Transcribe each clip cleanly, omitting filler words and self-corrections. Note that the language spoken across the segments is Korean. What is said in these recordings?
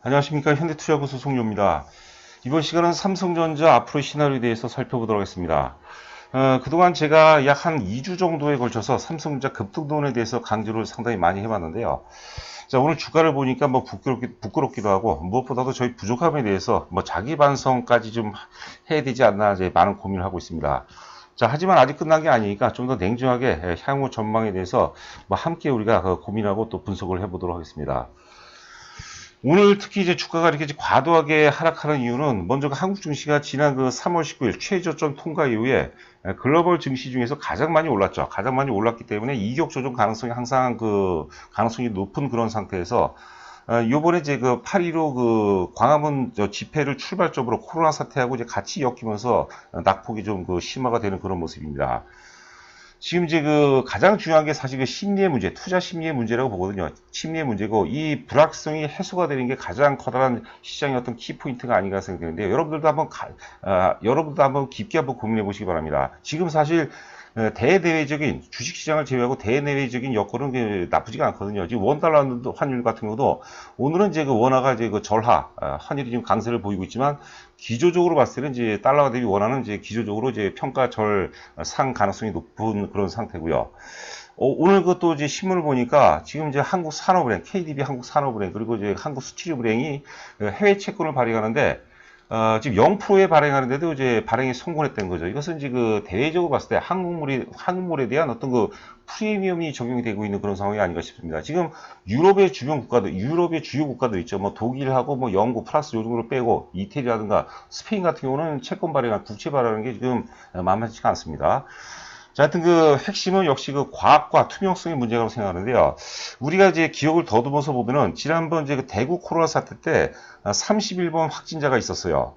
안녕하십니까. 현대투자구소 송료입니다. 이번 시간은 삼성전자 앞으로의 시나리오에 대해서 살펴보도록 하겠습니다. 그동안 제가 약 한 2주 정도에 걸쳐서 삼성전자 급등론에 대해서 강조를 상당히 많이 해봤는데요. 자, 오늘 주가를 보니까 뭐 부끄럽기도 하고, 무엇보다도 저희 부족함에 대해서 뭐 자기 반성까지 좀 해야 되지 않나 이제 많은 고민을 하고 있습니다. 자, 하지만 아직 끝난 게 아니니까 좀 더 냉정하게 향후 전망에 대해서 뭐 함께 우리가 고민하고 또 분석을 해보도록 하겠습니다. 오늘 특히 이제 주가가 이렇게 과도하게 하락하는 이유는 먼저 한국 증시가 지난 그 3월 19일 최저점 통과 이후에 글로벌 증시 중에서 가장 많이 올랐죠. 가장 많이 올랐기 때문에 이격 조정 가능성이 항상 그 가능성이 높은 그런 상태에서 요번에 이제 그 8.15 그 광화문 집회를 출발점으로 코로나 사태하고 이제 같이 엮이면서 낙폭이 좀 그 심화가 되는 그런 모습입니다. 지금 이제 그 가장 중요한 게 사실 그 심리의 문제, 투자 심리의 문제라고 보거든요. 심리의 문제고 이 불확성이 해소가 되는 게 가장 커다란 시장의 어떤 키포인트가 아닌가 생각되는데요. 여러분들도 한번 깊게 한번 고민해 보시기 바랍니다. 지금 사실 대내외적인 주식시장을 제외하고 대내외적인 여건은 나쁘지가 않거든요. 지금 원달러 환율 같은 경우도 오늘은 이제 그 원화가 이제 그 절하, 환율이 지금 강세를 보이고 있지만 기조적으로 봤을 때는 이제 달러가 대비 원화는 이제 기조적으로 이제 평가절 상 가능성이 높은 그런 상태고요. 오늘 그또 이제 신문을 보니까 지금 이제 한국산업은행, KDB 한국산업은행 그리고 이제 한국수출입은행이 해외 채권을 발행하는데 지금 0%에 발행하는데도 이제 발행에 성공했다는 거죠. 이것은 이제 그 대외적으로 봤을 때 한국물에 대한 어떤 그 프리미엄이 적용이 되고 있는 그런 상황이 아닌가 싶습니다. 지금 유럽의 주요 국가들 있죠. 뭐 독일하고 뭐 영국, 프랑스 요 정도로 빼고 이태리라든가 스페인 같은 경우는 채권 발행한 국채 발행하는 게 지금 만만치가 않습니다. 자, 하여튼 그 핵심은 역시 그 과학과 투명성의 문제라고 생각하는데요. 우리가 이제 기억을 더듬어서 보면은 지난번 이제 그 대구 코로나 사태 때 31번 확진자가 있었어요.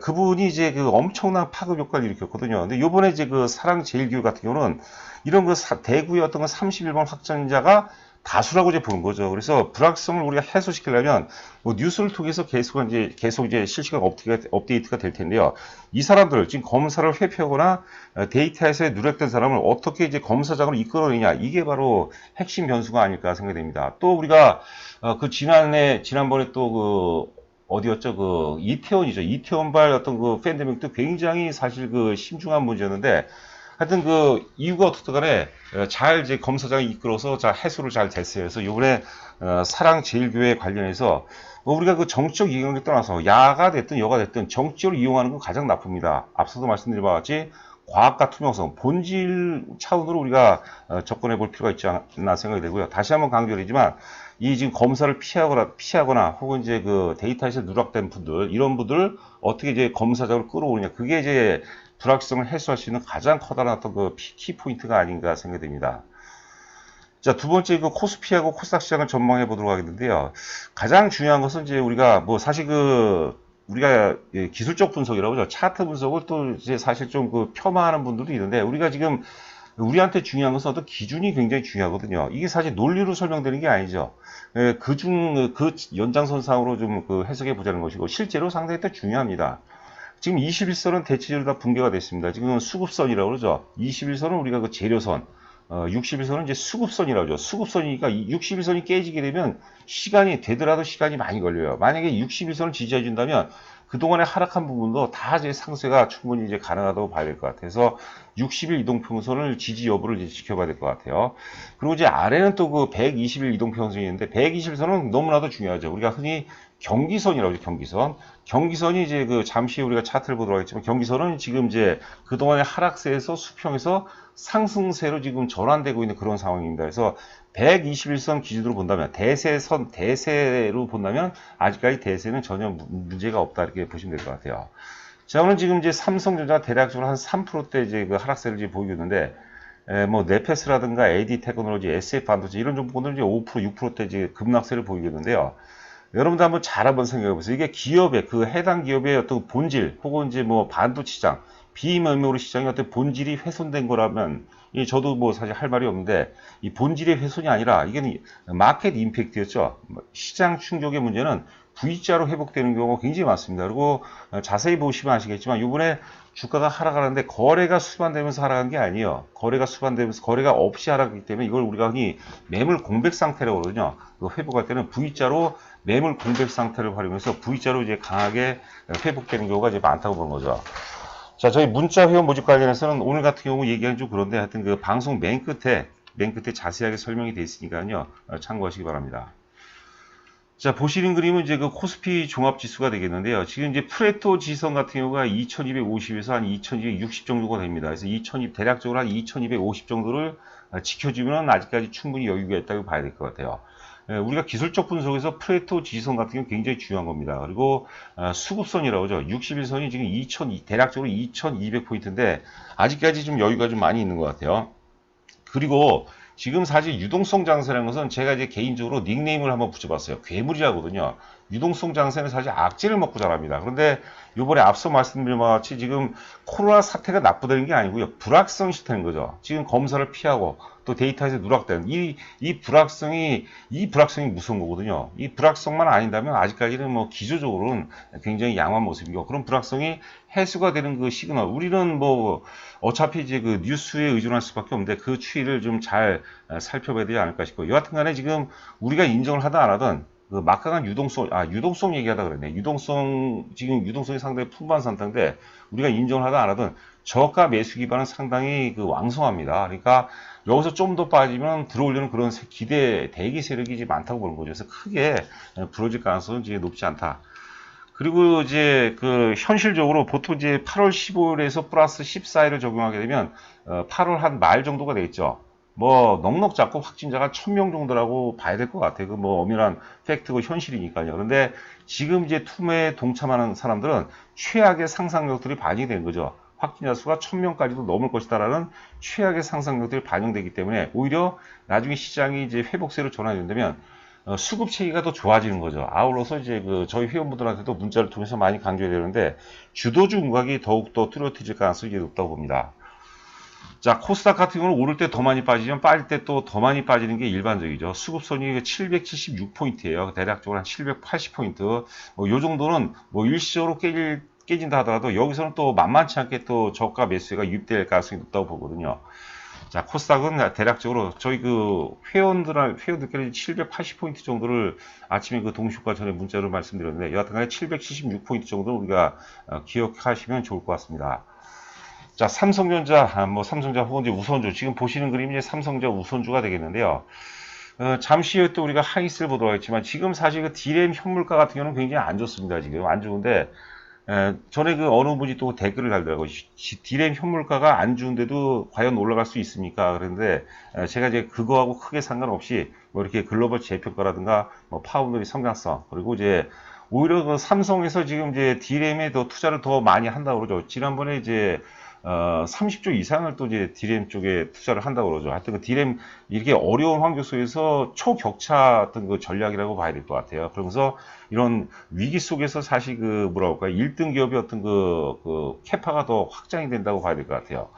그분이 이제 그 엄청난 파급 효과를 일으켰거든요. 근데 요번에 이제 그 사랑제일교육 같은 경우는 이런 그 대구의 어떤 그 31번 확진자가 다수라고 이제 보는 거죠. 그래서 불확성을 우리가 해소시키려면 뭐 뉴스를 통해서 계속 이제 실시간 업데이트가 될 텐데요. 이 사람들 지금 검사를 회피하거나 데이터에서 누락된 사람을 어떻게 이제 검사장으로 이끌어내냐, 이게 바로 핵심 변수가 아닐까 생각됩니다. 또 우리가 지난번에 또 그 어디였죠? 그 이태원이죠. 이태원발 어떤 그 팬데믹도 굉장히 사실 그 심중한 문제였는데 하여튼 그 이유가 어떻든 간에 잘 이제 검사장이 이끌어서 잘 해소를 잘 됐어요. 그래서 이번에 사랑제일교회 관련해서 뭐 우리가 그 정치적 이용을 떠나서 야가 됐든 여가 됐든 정치적으로 이용하는 건 가장 나쁩니다. 앞서도 말씀드린 바와 같이 과학과 투명성, 본질 차원으로 우리가 접근해 볼 필요가 있지 않나 생각이 되고요. 다시 한번 강조드리지만 이 지금 검사를 피하거나 혹은 이제 그 데이터에서 누락된 분들, 이런 분들 어떻게 이제 검사적으로 끌어오느냐, 그게 이제 불확성을 해소할 수 있는 가장 커다란 어떤 그 키포인트가 아닌가 생각됩니다. 자, 두 번째 그 코스피하고 코스닥 시장을 전망해 보도록 하겠는데요. 가장 중요한 것은 이제 우리가 뭐 사실 우리가 기술적 분석이라고 하죠. 차트 분석을 또 이제 사실 좀 그 폄하하는 분들도 있는데 우리가 지금 우리한테 중요한 것은 어떤 기준이 굉장히 중요하거든요. 이게 사실 논리로 설명되는 게 아니죠. 그 연장선상으로 좀 그 해석해 보자는 것이고 실제로 상당히 또 중요합니다. 지금 21선은 대체적으로 다 붕괴가 됐습니다. 지금 수급선이라고 그러죠. 21선은 우리가 그 재료선, 61선은 이제 수급선이라고 하죠. 수급선이니까 61선이 깨지게 되면 되더라도 시간이 많이 걸려요. 만약에 61선을 지지해 준다면 그동안에 하락한 부분도 다 이제 상쇄가 충분히 이제 가능하다고 봐야 될 것 같아서 60일 이동평선을 지지 여부를 이제 지켜봐야 될 것 같아요. 그리고 이제 아래는 또 그 120일 이동평선이 있는데 120선은 너무나도 중요하죠. 우리가 흔히 경기선이라고 하죠. 경기선이 이제 그 잠시 우리가 차트를 보도록 하겠지만 경기선은 지금 이제 그동안의 하락세에서 수평에서 상승세로 지금 전환되고 있는 그런 상황입니다. 그래서 121선 기준으로 본다면 대세로 본다면 아직까지 대세는 전혀 문제가 없다 이렇게 보시면 될 것 같아요. 자, 오늘 지금 이제 삼성전자 대략적으로 한 3%대 이제 그 하락세를 이제 보이고 있는데 뭐 네페스라든가 AD 테크놀로지, SF 반도체 이런 종목들은 이제 5%, 6%대 이제 급락세를 보이겠는데요. 여러분들 한번 생각해 보세요. 이게 해당 기업의 어떤 본질, 혹은 이제 뭐 반도체 시장, 비메모리 시장의 어떤 본질이 훼손된 거라면, 저도 뭐 사실 할 말이 없는데, 이 본질의 훼손이 아니라, 이게 마켓 임팩트였죠. 시장 충격의 문제는 V자로 회복되는 경우가 굉장히 많습니다. 그리고 자세히 보시면 아시겠지만, 이번에 주가가 하락하는데 거래가 수반되면서 하락한 게 아니에요. 거래가 수반되면서 거래가 없이 하락하기 때문에 이걸 우리가 흔히 매물 공백 상태라고 그러거든요. 회복할 때는 V자로 매물 공백 상태를 활용해서 V자로 이제 강하게 회복되는 경우가 이제 많다고 보는 거죠. 자, 저희 문자 회원 모집 관련해서는 오늘 같은 경우 얘기하기 좀 그런데 하여튼 그 방송 맨 끝에 자세하게 설명이 되어 있으니까요. 참고하시기 바랍니다. 자, 보시는 그림은 이제 그 코스피 종합지수가 되겠는데요. 지금 이제 프레토 지선 같은 경우가 2250에서 한 2260 정도가 됩니다. 그래서 대략적으로 한 2250 정도를 지켜주면 아직까지 충분히 여유가 있다고 봐야 될 것 같아요. 우리가 기술적 분석에서 프레토 지선 같은 경우 굉장히 중요한 겁니다. 그리고 수급선이라고 하죠. 61선이 지금 대략적으로 2200포인트인데 아직까지 좀 여유가 좀 많이 있는 것 같아요. 그리고 지금 사실 유동성 장세라는 것은 제가 이제 개인적으로 닉네임을 한번 붙여봤어요. 괴물이라거든요. 유동성 장세는 사실 악재를 먹고 자랍니다. 그런데 요번에 앞서 말씀드린 바와 같이 지금 코로나 사태가 나쁘다는 게 아니고요. 불확성이 싫다는 거죠. 지금 검사를 피하고 또 데이터에서 누락되는 이 불확성이 무서운 거거든요. 이 불확성만 아닌다면 아직까지는 뭐 기조적으로는 굉장히 양호한 모습이고 그런 불확성이 해소가 되는 그 시그널. 우리는 뭐 어차피 이제 그 뉴스에 의존할 수밖에 없는데 그 추이를 좀 잘 살펴봐야 되지 않을까 싶고 여하튼간에 지금 우리가 인정을 하든 안 하든 그 막강한 유동성 얘기하다 그랬네. 지금 유동성이 상당히 풍부한 상태인데 우리가 인정을 하든 안 하든 저가 매수 기반은 상당히 그 왕성합니다. 그러니까 여기서 좀 더 빠지면 들어오려는 그런 대기 세력이 이제 많다고 보는 거죠. 그래서 크게 부러질 가능성은 이제 높지 않다. 그리고 이제 그 현실적으로 보통 이제 8월 15일에서 플러스 14일을 적용하게 되면 8월 한 말 정도가 되겠죠. 뭐 넉넉 잡고 확진자가 1000명 정도라고 봐야 될 것 같아요. 그 뭐 엄연한 팩트고 현실이니까요. 그런데 지금 이제 투매에 동참하는 사람들은 최악의 상상력들이 반영이 되는 거죠. 확진자 수가 1000명까지도 넘을 것이다라는 최악의 상상력들이 반영되기 때문에 오히려 나중에 시장이 이제 회복세로 전환이 된다면 수급 체계가 더 좋아지는 거죠. 아울러서 이제 그 저희 회원분들한테도 문자를 통해서 많이 강조해야 되는데 주도주 감각이 더욱더 뚜렷해질 가능성이 높다고 봅니다. 자, 코스닥 같은 경우는 오를 때 더 많이 빠지면 빠질 때 또 더 많이 빠지는 게 일반적이죠. 수급선이 776포인트예요. 대략적으로 한 780포인트. 뭐 요 정도는 뭐 일시적으로 깨진다 하더라도 여기서는 또 만만치 않게 또 저가 매수가 유입될 가능성이 높다고 보거든요. 자, 코스닥은 대략적으로 저희 그 회원들께는 780포인트 정도를 아침에 그 동시효과 전에 문자로 말씀드렸는데 여하튼간에 776포인트 정도 우리가 기억하시면 좋을 것 같습니다. 자, 삼성전자 혹은 이제 우선주 지금 보시는 그림이 이제 삼성전자 우선주가 되겠는데요. 잠시 후에 또 우리가 하이스를 보도록 하겠지만 지금 사실 그 디램 현물가 같은 경우는 굉장히 안 좋습니다. 지금 안 좋은데 전에 그 어느 분이 또 댓글을 달더라고요. 디램 현물가가 안 좋은데도 과연 올라갈 수 있습니까? 그런데 제가 이제 그거하고 크게 상관없이 뭐 이렇게 글로벌 재평가라든가 뭐 파운드의 성장성 그리고 이제 오히려 그 삼성에서 지금 이제 디램에 더 투자를 더 많이 한다고 그러죠. 지난번에 이제 30조 이상을 또 이제 디램 쪽에 투자를 한다고 그러죠. 하여튼 그 디램 이렇게 어려운 환경 속에서 초격차 어떤 그 전략이라고 봐야 될 것 같아요. 그러면서 이런 위기 속에서 사실 그 뭐랄까 1등 기업의 어떤 그 캐파가 더 확장이 된다고 봐야 될 것 같아요.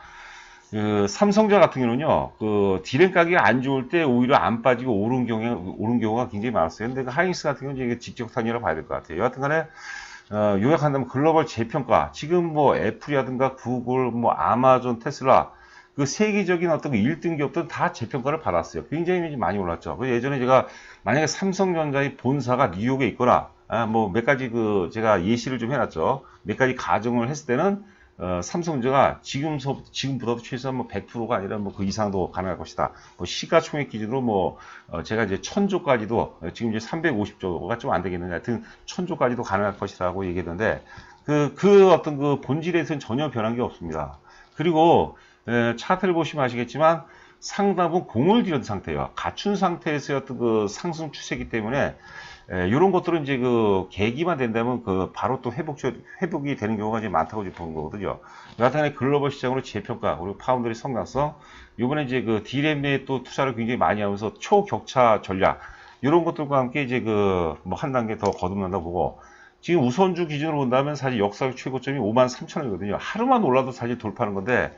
그 삼성전자 같은 경우는요, 그 디램 가격이 안 좋을 때 오히려 안 빠지고 오른 경우가 굉장히 많았어요. 근데 그 하이닉스 같은 경우는 이게 직격탄이라고 봐야 될 것 같아요. 여하튼간에 요약한다면 글로벌 재평가 지금 뭐 애플이라든가 구글 뭐 아마존 테슬라 그 세계적인 어떤 그 1등 기업들은 다 재평가를 받았어요. 굉장히 많이 올랐죠. 예전에 제가 만약에 삼성전자의 본사가 뉴욕에 있거나 뭐 몇 가지 그 제가 예시를 좀 해놨죠. 몇 가지 가정을 했을 때는 삼성전자가 지금보다도 최소한 뭐 100%가 아니라 뭐 그 이상도 가능할 것이다. 뭐 시가총액 기준으로 뭐 제가 이제 1000조까지도 지금 이제 350조가 좀 안 되겠는데 하여튼 1000조까지도 가능할 것이라고 얘기했는데 그 어떤 그 본질에서는 전혀 변한 게 없습니다. 그리고 차트를 보시면 아시겠지만 상당분 공을 들인 상태예요. 갖춘 상태에서의 어떤 그 상승 추세이기 때문에 이런 것들은 이제 그 계기만 된다면 그 바로 또 회복이 되는 경우가 이제 많다고 보는 거거든요. 여하튼에 글로벌 시장으로 재평가 그리고 파운드의 성장성 이번에 이제 그 디램에 또 투자를 굉장히 많이 하면서 초격차 전략 이런 것들과 함께 이제 그 뭐 한 단계 더 거듭난다 보고 지금 우선주 기준으로 본다면 사실 역사적 최고점이 53,000원이거든요. 하루만 올라도 사실 돌파하는 건데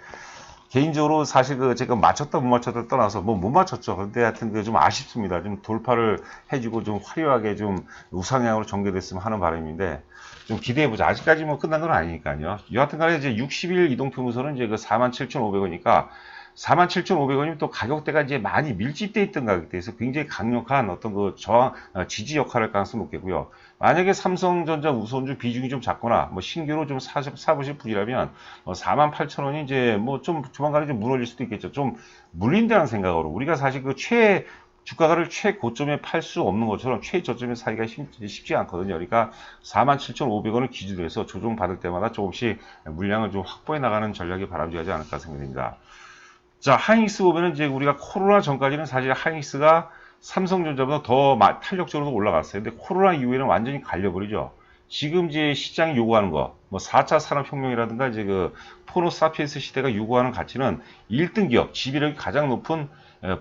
개인적으로 사실 그 제가 맞췄다 못 맞췄다 떠나서 뭐 못 맞췄죠. 그런데 하여튼 그 좀 아쉽습니다. 좀 돌파를 해주고 좀 화려하게 좀 우상향으로 전개됐으면 하는 바람인데 좀 기대해보자. 아직까지 뭐 끝난 건 아니니까요. 여하튼 간에 이제 60일 이동평균선은 이제 그 47,500원이니까 47,500원이면 또 가격대가 이제 많이 밀집돼 있던 가격대에서 굉장히 강력한 어떤 그 저항, 지지 역할을 할 가능성이 높겠고요. 만약에 삼성전자 우선주 비중이 좀 작거나 뭐 신규로 좀 사보실 분이라면 48,000원이 이제 뭐 좀 조만간에 좀 무너질 수도 있겠죠. 좀 물린다는 생각으로 우리가 사실 그 주가를 최고점에 팔 수 없는 것처럼 최저점에 사기가 쉽지 않거든요. 그러니까 47,500원을 기준으로 해서 조정받을 때마다 조금씩 물량을 좀 확보해 나가는 전략이 바람직하지 않을까 생각됩니다. 자, 하이닉스 보면은 이제 우리가 코로나 전까지는 사실 하이닉스가 삼성전자보다 더 탄력적으로 올라갔어요. 근데 코로나 이후에는 완전히 갈려버리죠. 지금 이제 시장이 요구하는 거, 뭐 4차 산업혁명이라든가 이제 그 포노사피엔스 시대가 요구하는 가치는 1등 기업, 지배력이 가장 높은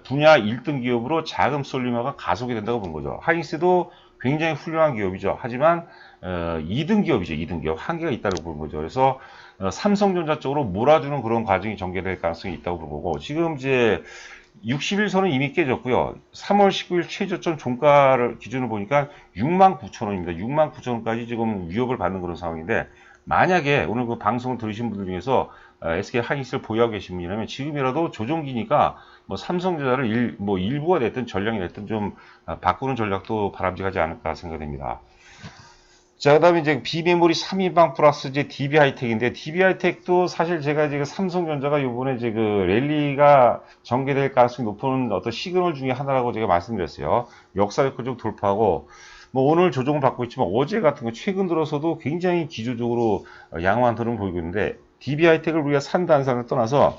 분야 1등 기업으로 자금 솔림화가 가속이 된다고 본 거죠. 하이닉스도 굉장히 훌륭한 기업이죠. 하지만 2등 기업이죠. 2등 기업. 한계가 있다고 보는 거죠. 그래서 삼성전자 쪽으로 몰아주는 그런 과정이 전개될 가능성이 있다고 보고 지금 이제 60일선은 이미 깨졌고요. 3월 19일 최저점 종가를 기준으로 보니까 69,000원입니다. 69,000원까지 지금 위협을 받는 그런 상황인데 만약에 오늘 그 방송을 들으신 분들 중에서 SK 하이닉스를 보유하고 계신 분이라면 지금이라도 조정기니까 뭐 삼성전자를 뭐 일부가 됐든 전량이 됐든 좀 바꾸는 전략도 바람직하지 않을까 생각됩니다. 자, 그 다음에 이제 비메모리 3인방 플러스 이제 DB 하이텍인데, DB 하이텍도 사실 제가 이제 삼성전자가 요번에 이제 그 랠리가 전개될 가능성이 높은 어떤 시그널 중에 하나라고 제가 말씀드렸어요. 역사적으로 돌파하고, 뭐 오늘 조정을 받고 있지만 어제 같은 거 최근 들어서도 굉장히 기조적으로 양호한 흐름을 보이고 있는데, DB 하이텍을 우리가 산다 안 산다 떠나서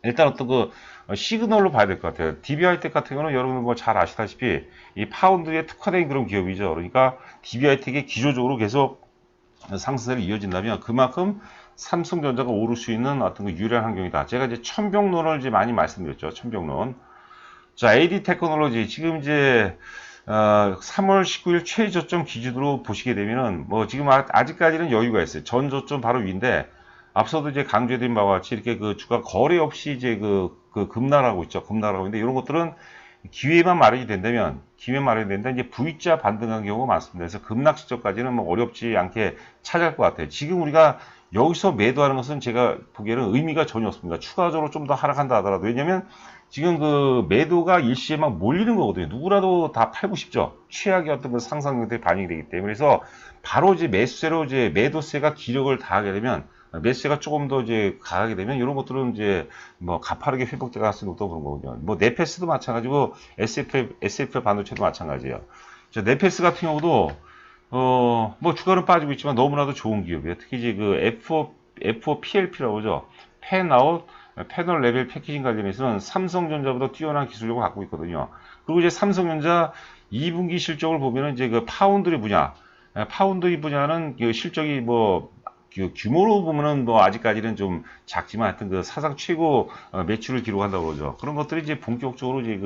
일단 어떤 그 시그널로 봐야 될 것 같아요. DB 하이텍 같은 경우는 여러분 뭐 잘 아시다시피 이 파운드에 특화된 그런 기업이죠. 그러니까 DB 하이텍이 기조적으로 계속 상승세를 이어진다면 그만큼 삼성전자가 오를 수 있는 어떤 그 유리한 환경이다. 제가 이제 천병론을 이제 많이 말씀드렸죠. 천병론. 자, AD 테크놀로지 지금 이제 3월 19일 최저점 기준으로 보시게 되면은 뭐 지금 아직까지는 여유가 있어요. 전 저점 바로 위인데 앞서도 이제 강조해드린 바와 같이 이렇게 그 주가 거래 없이 이제 그 급락하고 있죠. 급락하고 있는데 이런 것들은 기회만 마련이 된다면 이제 V자 반등한 경우가 많습니다. 그래서 급락 시점까지는 뭐 어렵지 않게 차지할 것 같아요. 지금 우리가 여기서 매도하는 것은 제가 보기에는 의미가 전혀 없습니다. 추가적으로 좀 더 하락한다 하더라도 왜냐면 지금 그 매도가 일시에 막 몰리는 거거든요. 누구라도 다 팔고 싶죠. 최악의 어떤 그 상승 형태의 반영이 되기 때문에 그래서 바로 이제 매수세로 이제 매도세가 기력을 다하게 되면 매수세가 조금 더 이제 강하게 되면 이런 것들은 이제 뭐 가파르게 회복될 가능성이 높다고 그런 거거든요. 뭐 네페스도 마찬가지고 SF 반도체도 마찬가지예요. 자, 네페스 같은 경우도 뭐 주가는 빠지고 있지만 너무나도 좋은 기업이에요. 특히 이제 그 F5 PLP라고 하죠. 팬아웃 패널 레벨 패키징 관련해서는 삼성전자보다 뛰어난 기술력을 갖고 있거든요. 그리고 이제 삼성전자 2분기 실적을 보면은 이제 그 파운드리 분야는 그 실적이 뭐 그 규모로 보면은 뭐 아직까지는 좀 작지만 하여튼 그 사상 최고 매출을 기록한다고 그러죠. 그런 것들이 이제 본격적으로 이제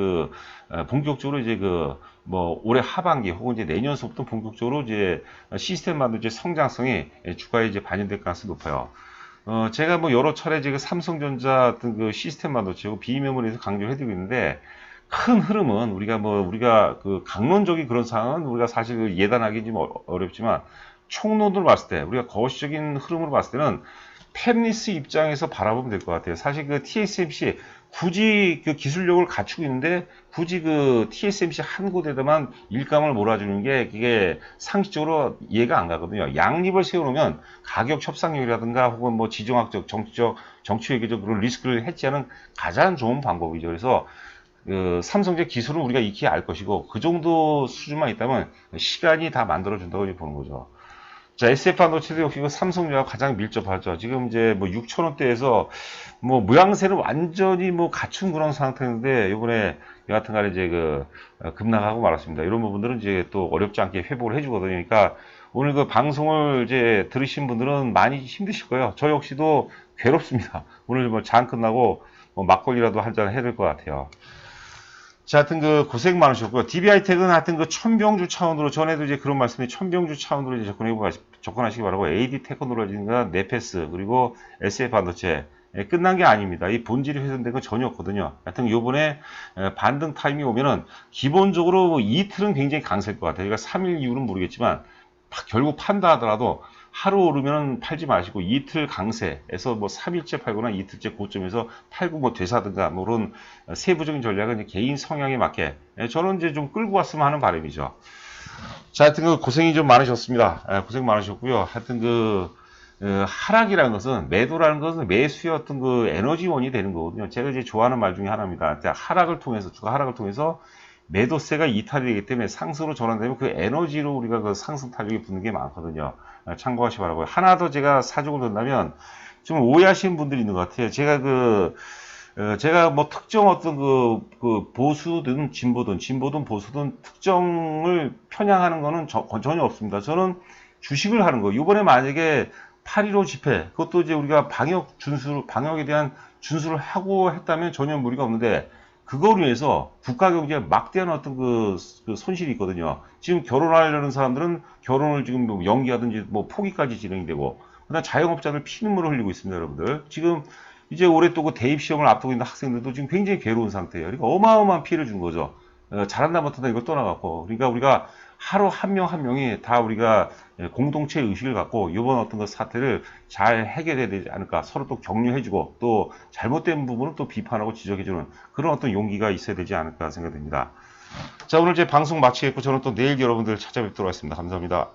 뭐 올해 하반기 혹은 이제 내년서부터 본격적으로 이제 시스템 반도체 성장성이 주가에 이제 반영될 가능성이 높아요. 제가 뭐 여러 차례 지금 삼성전자 어떤 그 시스템 반도체고 비메모리에서 강조를 해드리고 있는데 큰 흐름은 우리가 그 강론적인 그런 상황은 우리가 사실 예단하기 좀 어렵지만 총론으로 봤을 때 우리가 거시적인 흐름으로 봤을 때는 팹리스 입장에서 바라보면 될 것 같아요. 사실 그 TSMC 굳이 그 기술력을 갖추고 있는데 굳이 그 TSMC 한 곳에다만 일감을 몰아주는 게 그게 상식적으로 이해가 안 가거든요. 양립을 세워놓으면 가격 협상력이라든가 혹은 뭐 지정학적, 정치적, 정치외교적 그런 리스크를 해치하는 가장 좋은 방법이죠. 그래서 삼성제 기술은 우리가 익히 알 것이고 그 정도 수준만 있다면 시간이 다 만들어준다고 보는 거죠. 자, SF 반도체도 역시 그 삼성전자와 가장 밀접하죠. 지금 이제 뭐 6,000원대에서 뭐 모양새는 완전히 뭐 갖춘 그런 상태인데 요번에 여하튼 간에 이제 급락하고 말았습니다. 이런 부분들은 이제 또 어렵지 않게 회복을 해주거든요. 그러니까 오늘 그 방송을 이제 들으신 분들은 많이 힘드실 거예요. 저 역시도 괴롭습니다. 오늘 뭐 장 끝나고 뭐 막걸리라도 한잔 해야 될 것 같아요. 자, 하여튼 고생 많으셨고요. DB하이텍은 하여튼 천병주 차원으로, 전에도 이제 그런 말씀이 천병주 차원으로 이제 접근하시기 바라고, AD 테크놀로지인가, 네페스, 그리고 SF 반도체, 끝난 게 아닙니다. 이 본질이 훼손된 건 전혀 없거든요. 하여튼 요번에 반등 타임이 오면은 기본적으로 이틀은 굉장히 강세일 것 같아요. 그러니까 3일 이후는 모르겠지만 결국 판다 하더라도 하루 오르면 팔지 마시고 이틀 강세에서 뭐 3일째 팔거나 이틀째 고점에서 팔고 뭐 되사든가 뭐 그런 세부적인 전략은 이제 개인 성향에 맞게 저는 이제 좀 끌고 왔으면 하는 바람이죠. 자, 하여튼 그 고생이 좀 많으셨습니다. 고생 많으셨고요. 하여튼 하락이라는 것은 매도라는 것은 매수의 어떤 그 에너지원이 되는 거거든요. 제가 이제 좋아하는 말 중에 하나입니다. 하락을 통해서 주가 하락을 통해서 매도세가 이탈이 되기 때문에 상승으로 전환되면 그 에너지로 우리가 그 상승 탄력이 붙는 게 많거든요. 참고하시 기 바라고요. 하나 더 제가 사족을 든다면 좀 오해하시는 분들이 있는 것 같아요. 제가 뭐 특정 어떤 보수든 진보든 보수든 특정을 편향하는 거는 전혀 없습니다. 저는 주식을 하는 거. 이번에 만약에 8.15 집회, 그것도 이제 우리가 방역에 대한 준수를 하고 했다면 전혀 무리가 없는데, 그거로 인해서 국가 경제에 막대한 어떤 그 손실이 있거든요. 지금 결혼하려는 사람들은 결혼을 지금 뭐 연기하든지 뭐 포기까지 진행이 되고, 그다음 자영업자들 피눈물을 흘리고 있습니다, 여러분들. 지금 이제 올해 또 그 대입 시험을 앞두고 있는 학생들도 지금 굉장히 괴로운 상태예요. 그러니까 어마어마한 피해를 준 거죠. 잘한다 못한다 이걸 떠나갖고. 그러니까 우리가 하루 한 명 한 명이 다 우리가 공동체 의식을 갖고 이번 어떤 그 사태를 잘 해결해야 되지 않을까. 서로 또 격려해주고 또 잘못된 부분은 또 비판하고 지적해주는 그런 어떤 용기가 있어야 되지 않을까 생각됩니다. 자, 오늘 제 방송 마치겠고 저는 또 내일 여러분들 찾아뵙도록 하겠습니다. 감사합니다.